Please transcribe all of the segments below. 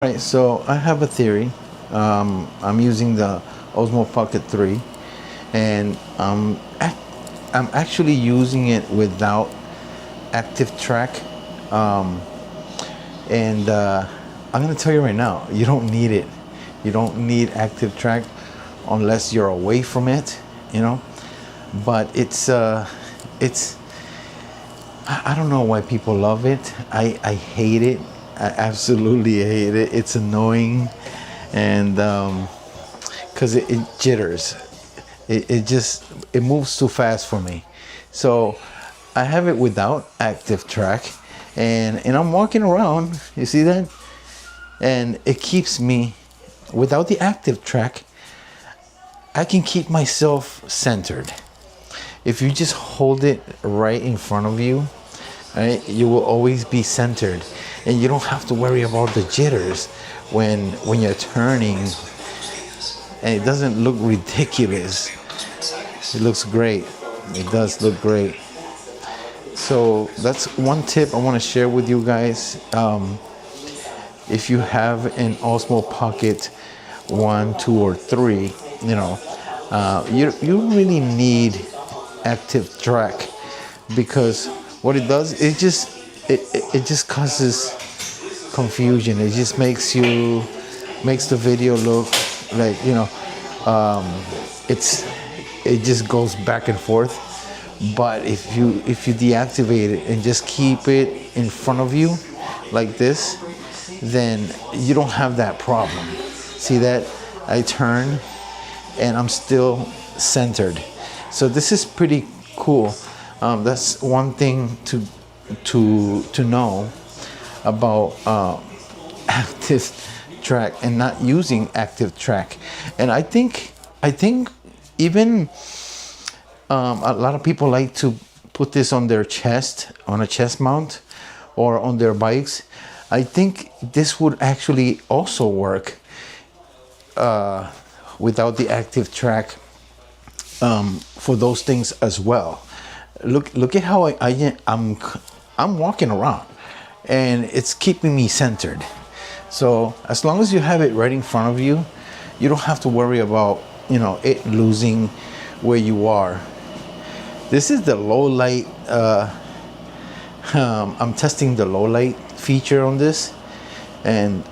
Right, so I have a theory. I'm using the Osmo Pocket 3, and I'm actually using it without active track. Um, and I'm gonna tell you right now, you don't need it. You don't need active track unless you're away from it, you know. But it's I don't know why people love it. I hate it. I absolutely hate it. It's annoying, and because it jitters. It moves too fast for me. So I have it without active track, and I'm walking around. You see that? And it keeps me without the active track. I can keep myself centered. If you just hold it right in front of you, right, you will always be centered, and you don't have to worry about the jitters when you're turning, and it doesn't look ridiculous. It looks great. It does look great. So that's one tip I want to share with you guys. If you have an Osmo Pocket 1, 2, or 3, you really need active track, because what it does, it just causes confusion. It just makes the video look like, it just goes back and forth. But if you deactivate it and just keep it in front of you like this, then you don't have that problem. See that? I turn and I'm still centered. So this is pretty cool. That's one thing to know about active track and not using active track. And I think even a lot of people like to put this on their chest, on a chest mount, or on their bikes. I think this would actually also work without the active track, for those things as well. Look at how I'm walking around, and it's keeping me centered. So as long as you have it right in front of you, you don't have to worry about it losing where you are. This is the low light. I'm testing the low light feature on this, and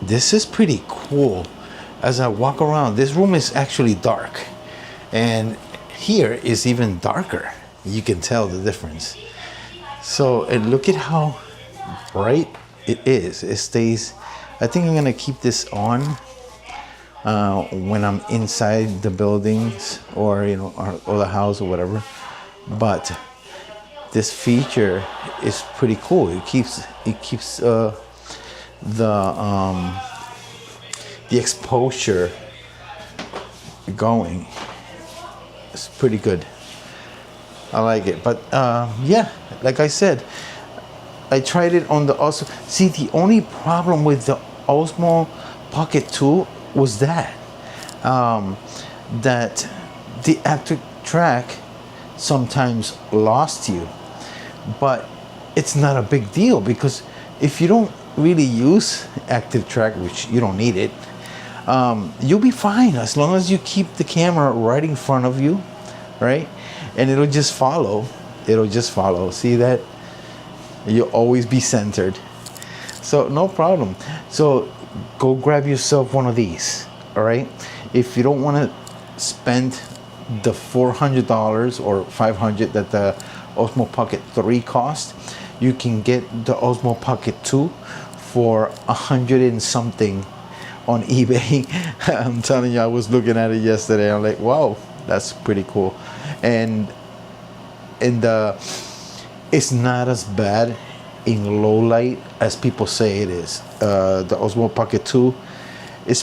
this is pretty cool. As I walk around, this room is actually dark, and here is even darker. You can tell the difference. So, and look at how bright it is. It stays. I think I'm gonna keep this on when I'm inside the buildings, or or the house or whatever. But this feature is pretty cool. It keeps the exposure going. It's pretty good. I like it. But yeah, like I said, I tried it on the Osmo. See, the only problem with the Osmo Pocket 2 was that the active track sometimes lost you. But it's not a big deal, because if you don't really use active track, which you don't need it, you'll be fine as long as you keep the camera right in front of you, right? And it'll just follow. See that? You'll always be centered. So no problem. So go grab yourself one of these, all right? If you don't want to spend the $400 or $500 that the Osmo Pocket 3 cost, you can get the Osmo Pocket 2 for $100 and something on eBay. I'm telling you, I was looking at it yesterday. I'm like, wow, that's pretty cool. And it's not as bad in low light as people say it is. The Osmo Pocket 2 is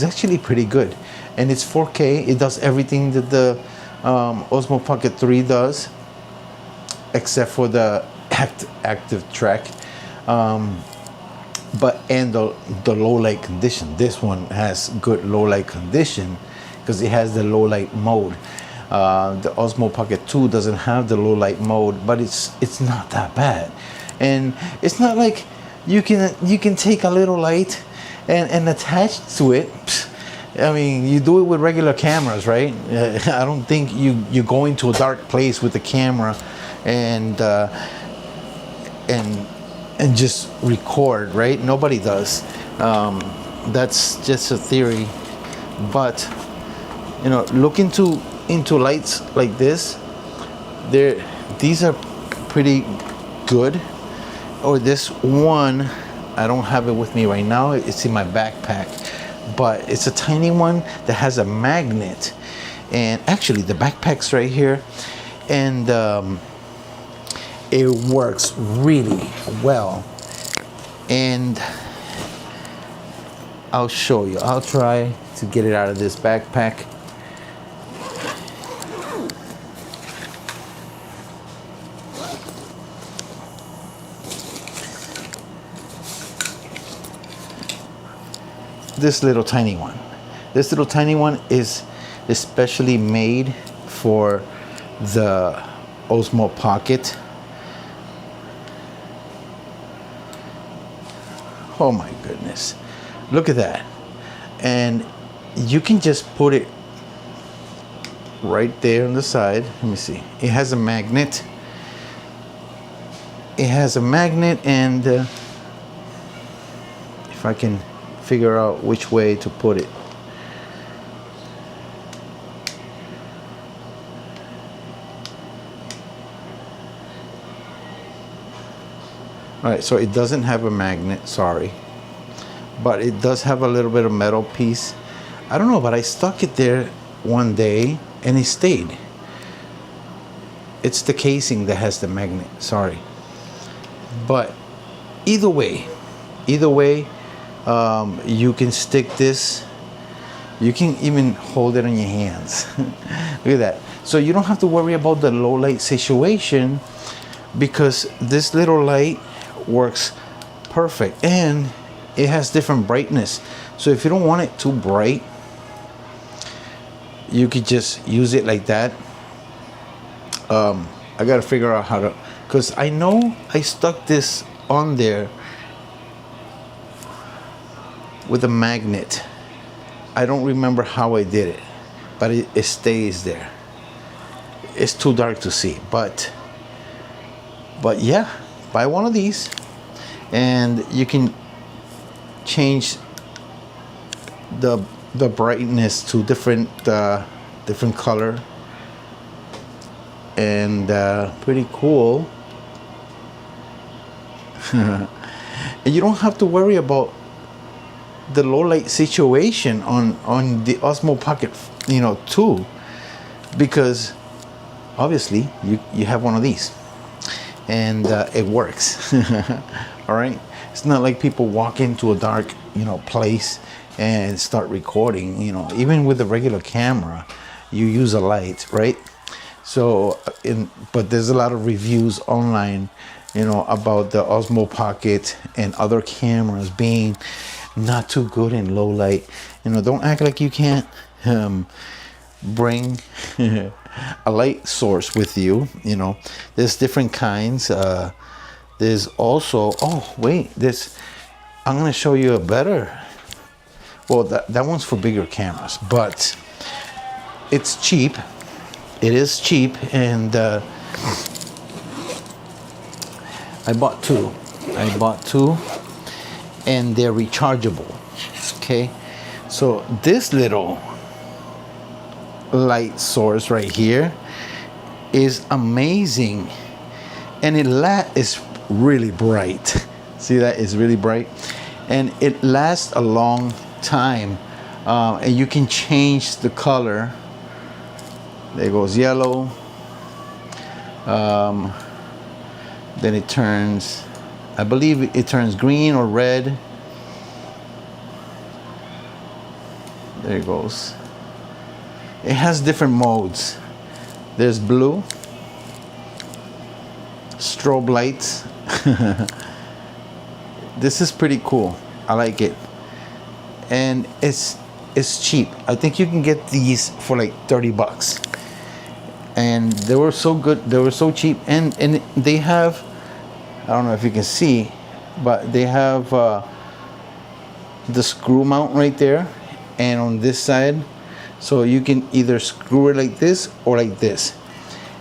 actually pretty good, and it's 4K. It does everything that the Osmo Pocket 3 does, except for the active track. But the low light condition. This one has good low light condition because it has the low light mode. The Osmo Pocket 2 doesn't have the low light mode, but it's not that bad. And it's not like you can take a little light And attached to it, I mean, you do it with regular cameras, right? I don't think you go into a dark place with the camera and and just record, right? Nobody does. That's just a theory, but you know, look into lights like this. These are pretty good. Or this one, I don't have it with me right now. It's in my backpack, but it's a tiny one that has a magnet. And actually, the backpack's right here, and it works really well. And I'll show you. I'll try to get it out of this backpack. This little tiny one. This little tiny one is especially made for the Osmo Pocket. Oh my goodness. Look at that. And you can just put it right there on the side. Let me see. It has a magnet. It has a magnet, and if I can figure out which way to put it. All right, so it doesn't have a magnet, sorry, but it does have a little bit of metal piece. I don't know, but I stuck it there one day and it stayed. It's the casing that has the magnet, sorry. But either way, you can stick this. You can even hold it on your hands. Look at that. So you don't have to worry about the low light situation, because this little light works perfect, and it has different brightness. So if you don't want it too bright, you could just use it like that. I gotta figure out how to, because I know I stuck this on there with a magnet. I don't remember how I did it, but it stays there. It's too dark to see, but yeah, buy one of these and you can change the brightness to different color, and pretty cool. And you don't have to worry about the low light situation on the Osmo Pocket, 2, because obviously you have one of these, and it works. All right, it's not like people walk into a dark place and start recording. Even with a regular camera, you use a light, right? So but there's a lot of reviews online about the Osmo Pocket and other cameras being not too good in low light. Don't act like you can't bring a light source with you. There's different kinds. There's also, I'm gonna show you a better, well, that one's for bigger cameras, but it's cheap. It is cheap, and I bought two, and they're rechargeable. Okay, so this little light source right here is amazing, and it is really bright. See that? It's really bright, and it lasts a long time, and you can change the color. There goes yellow, then it turns, I believe it turns green or red. There it goes. It has different modes. There's blue, strobe lights. This is pretty cool. I like it, and it's cheap. I think you can get these for like $30, and they were so good. They were so cheap, and they have, I don't know if you can see, but they have the screw mount right there, and on this side, so you can either screw it like this or like this,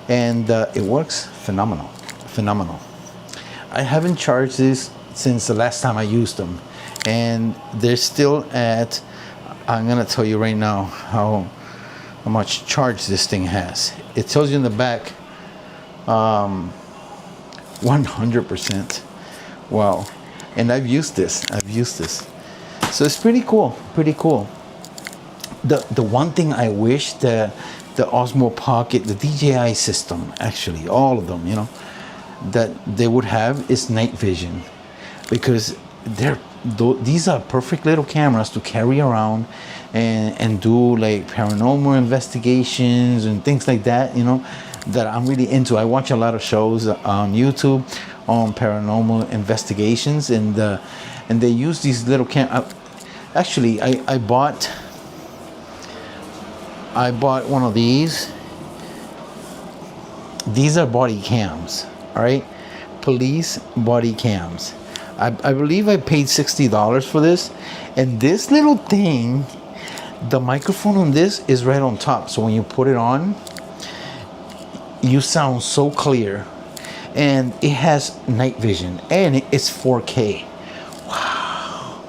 and it works phenomenal. I haven't charged this since the last time I used them, and they're still at, I'm gonna tell you right now how much charge this thing has. It tells you in the back 100%. Wow. And I've used this, so it's pretty cool. The one thing I wish that the Osmo Pocket, the DJI system, actually all of them, you know, that they would have is night vision, because these are perfect little cameras to carry around and do like paranormal investigations and things like that, you know, that I'm really into. I watch a lot of shows on YouTube on paranormal investigations, and they use these little actually I bought one of these. These are body cams, all right? Police body cams. I believe I paid $60 for this, and this little thing, the microphone on this is right on top, so when you put it on, you sound so clear, and it has night vision, and it's 4K. Wow.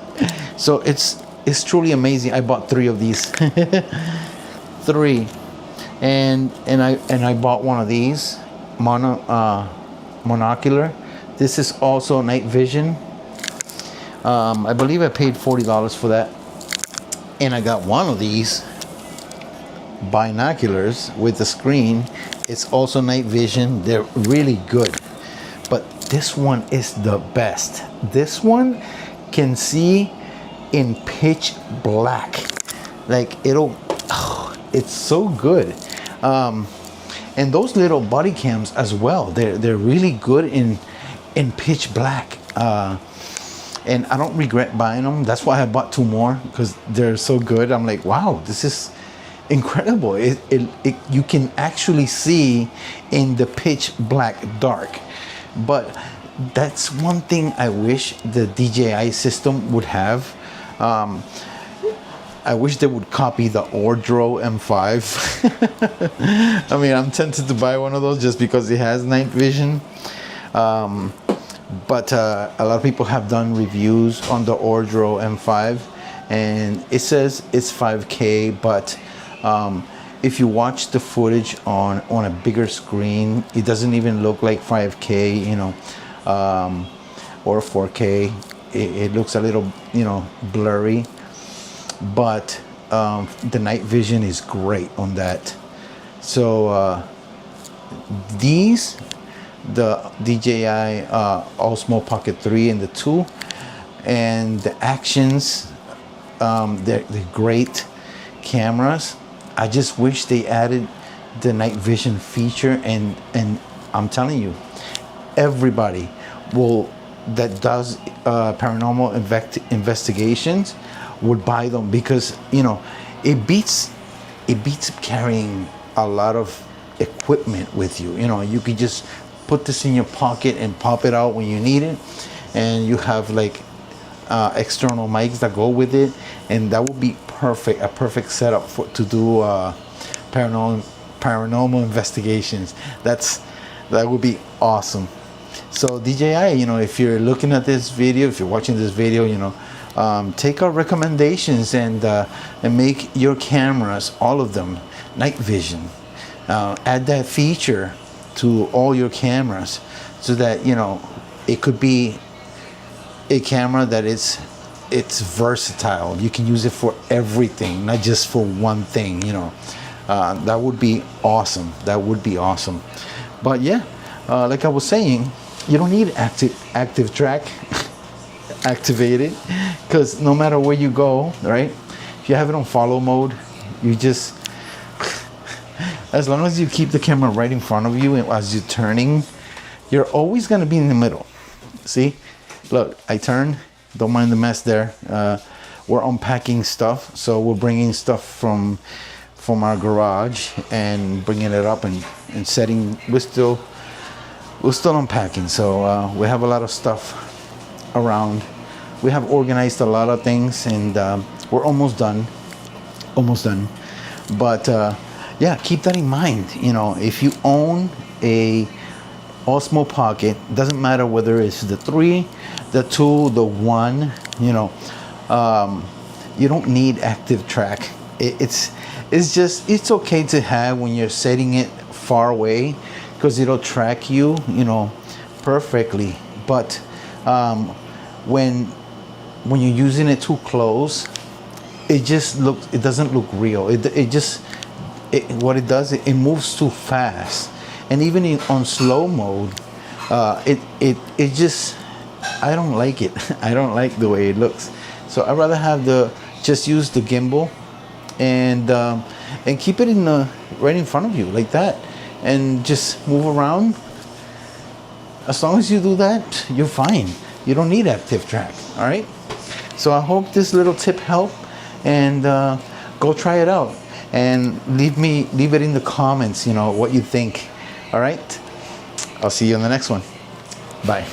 So it's truly amazing. I bought 3 of these. 3. And I bought one of these monocular. This is also night vision. I believe I paid $40 for that, and I got one of these binoculars with the screen. It's also night vision. They're really good, but this one is the best. This one can see in pitch black, like it's so good. And those little body cams as well, they're really good in pitch black, and I don't regret buying them. That's why I bought 2 more, because they're so good. I'm like, wow, this is incredible. You can actually see in the pitch black dark. But that's one thing I wish the DJI system would have. I wish they would copy the Osmo M5. I mean, I'm tempted to buy one of those just because it has night vision. But a lot of people have done reviews on the Osmo M5, and it says it's 5K, but if you watch the footage on a bigger screen, it doesn't even look like 5K, you know, or 4K. It looks a little, you know, blurry. But the night vision is great on that. So the DJI Osmo Pocket 3 and the 2, and the actions, they're great cameras. I just wish they added the night vision feature, and I'm telling you, everybody that does paranormal investigations would buy them, because, you know, it beats carrying a lot of equipment with you. You know, you could just put this in your pocket and pop it out when you need it, and you have like external mics that go with it, and that would be a perfect setup to do paranormal investigations. That would be awesome. So DJI, you know, if you're looking at this video, if you're watching this video, you know, take our recommendations and make your cameras, all of them, night vision. Add that feature to all your cameras, so that, you know, it could be a camera that it's versatile. You can use it for everything, not just for one thing, you know. That would be awesome. But yeah, like I was saying, you don't need active track activated, because no matter where you go, right, if you have it on follow mode, you just, as long as you keep the camera right in front of you and as you're turning, you're always going to be in the middle. See, look, I turn, don't mind the mess there. We're unpacking stuff, so we're bringing stuff from our garage and bringing it up and setting. We're still unpacking, so we have a lot of stuff around. we have organized a lot of things, and we're almost done. Almost done. But yeah, keep that in mind. You know, if you own a Osmo Pocket, doesn't matter whether it's the 3, the 2, the 1, you know, you don't need active track. It's just, it's okay to have when you're setting it far away, because it'll track you, you know, perfectly. But when you're using it too close, it doesn't look real. What it does, it moves too fast, and even on slow mode, it just, I don't like it. I don't like the way it looks. So I'd rather just use the gimbal, and keep it right in front of you like that, and just move around. As long as you do that, you're fine. You don't need active track. All right. So I hope this little tip helped, and go try it out, and leave it in the comments, you know, what you think. All right. I'll see you on the next one. Bye.